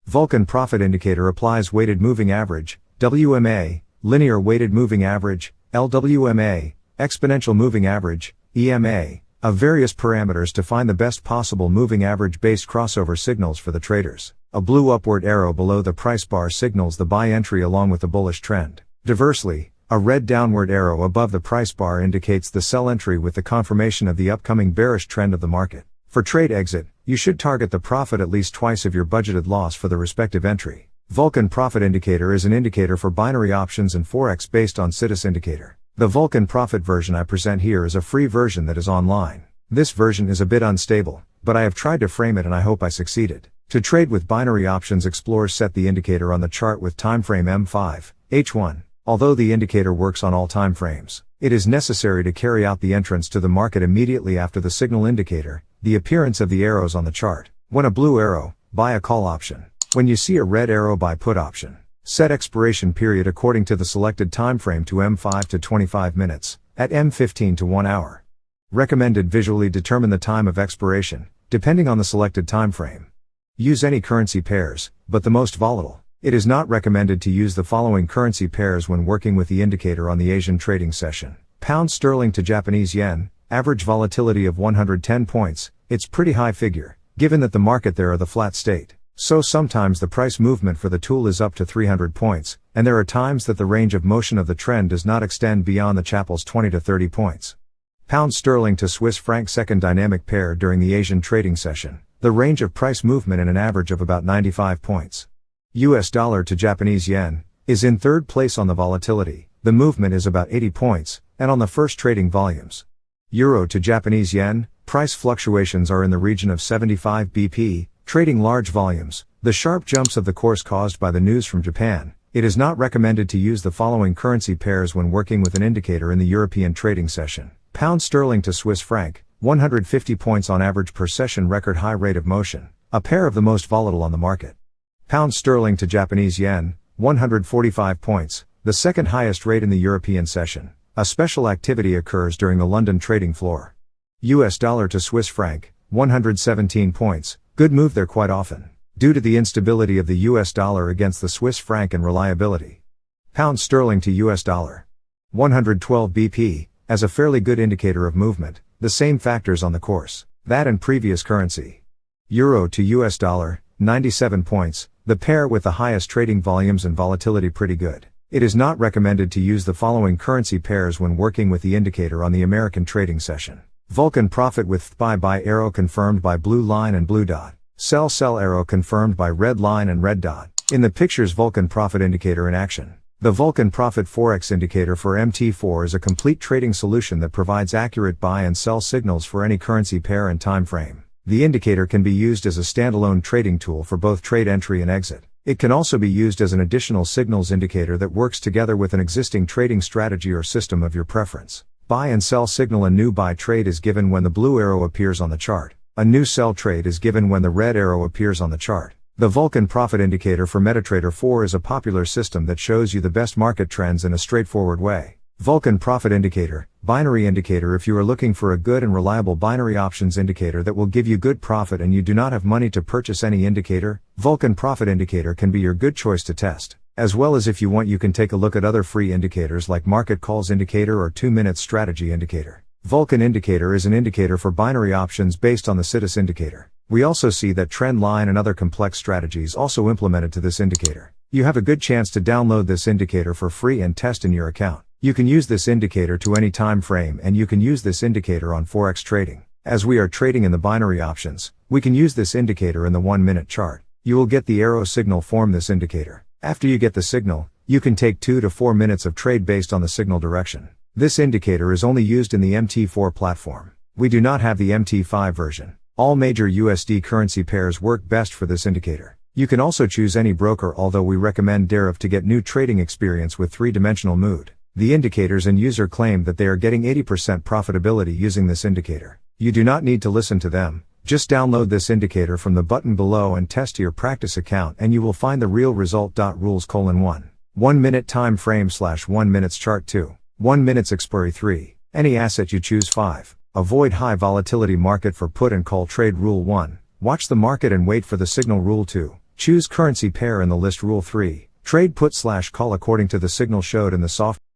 Vulkan Profit Indicator applies weighted moving average, WMA, linear weighted moving average, LWMA, exponential moving average, EMA, of various parameters to find the best possible moving average based crossover signals for the traders. A blue upward arrow below the price bar signals the buy entry along with the bullish trend. Diversely, a red downward arrow above the price bar indicates the sell entry with the confirmation of the upcoming bearish trend of the market. For trade exit, you should target the profit at least twice of your budgeted loss for the respective entry. Vulkan Profit Indicator is an indicator for binary options and forex based on CITUS indicator. The Vulkan Profit version I present here is a free version that is online. This version is a bit unstable, but I have tried to frame it and I hope I succeeded. To trade with binary options, explorers set the indicator on the chart with timeframe M5, H1. Although the indicator works on all time frames, it is necessary to carry out the entrance to the market immediately after the signal indicator, the appearance of the arrows on the chart. When a blue arrow, buy a call option. When you see a red arrow, buy put option. Set expiration period according to the selected time frame to M5 to 25 minutes, at M15 to 1 hour. Recommended: visually determine the time of expiration, depending on the selected time frame. Use any currency pairs, but the most volatile. It is not recommended to use the following currency pairs when working with the indicator on the Asian trading session. Pound sterling to Japanese yen, average volatility of 110 points, it's pretty high figure, given that the market there are the flat state. So sometimes the price movement for the tool is up to 300 points, and there are times that the range of motion of the trend does not extend beyond the channel's 20 to 30 points. Pound sterling to Swiss franc second dynamic pair during the Asian trading session, the range of price movement in an average of about 95 points. US dollar to Japanese yen is in third place on the volatility, the movement is about 80 points, and on the first trading volumes. Euro to Japanese yen, price fluctuations are in the region of 75 BP, trading large volumes. The sharp jumps of the course caused by the news from Japan. It is not recommended to use the following currency pairs when working with an indicator in the European trading session. Pound sterling to Swiss franc, 150 points on average per session, record high rate of motion, a pair of the most volatile on the market. Pound sterling to Japanese yen, 145 points, the second highest rate in the European session. A special activity occurs during the London trading floor. US dollar to Swiss franc, 117 points, good move there quite often, due to the instability of the US dollar against the Swiss franc and reliability. Pound sterling to US dollar, 112 BP, as a fairly good indicator of movement, the same factors on the course, that and previous currency. Euro to US dollar, 97 points, the pair with the highest trading volumes and volatility, pretty good. It is not recommended to use the following currency pairs when working with the indicator on the American trading session. Vulkan Profit with buy arrow confirmed by blue line and blue dot. Sell arrow confirmed by red line and red dot. In the pictures, Vulkan Profit Indicator in action. The Vulkan Profit Forex Indicator for MT4 is a complete trading solution that provides accurate buy and sell signals for any currency pair and time frame. The indicator can be used as a standalone trading tool for both trade entry and exit. It can also be used as an additional signals indicator that works together with an existing trading strategy or system of your preference. Buy and sell signal: a new buy trade is given when the blue arrow appears on the chart. A new sell trade is given when the red arrow appears on the chart. The Vulkan Profit Indicator for MetaTrader 4 is a popular system that shows you the best market trends in a straightforward way. Vulkan Profit Indicator, binary indicator: if you are looking for a good and reliable binary options indicator that will give you good profit and you do not have money to purchase any indicator, Vulkan Profit Indicator can be your good choice to test. As well as, if you want, you can take a look at other free indicators like Market Calls Indicator or 2-Minute Strategy Indicator. Vulkan Indicator is an indicator for binary options based on the CITUS indicator. We also see that trend line and other complex strategies also implemented to this indicator. You have a good chance to download this indicator for free and test in your account. You can use this indicator to any time frame, and you can use this indicator on forex trading. As we are trading in the binary options, we can use this indicator in the 1-minute chart. You will get the arrow signal form this indicator. After you get the signal, you can take 2 to 4 minutes of trade based on the signal direction. This indicator is only used in the MT4 platform. We do not have the MT5 version. All major USD currency pairs work best for this indicator. You can also choose any broker, although we recommend Deriv to get new trading experience with 3-dimensional mood. The indicators and user claim that they are getting 80% profitability using this indicator. You do not need to listen to them. Just download this indicator from the button below and test your practice account, and you will find the real result. Rules:1. 1 minute time frame / 1 minutes chart 2. 1 minutes expiry 3. Any asset you choose 5. Avoid high volatility market for put and call trade. Rule 1. Watch the market and wait for the signal. Rule 2. Choose currency pair in the list. Rule 3. Trade put/call according to the signal showed in the software.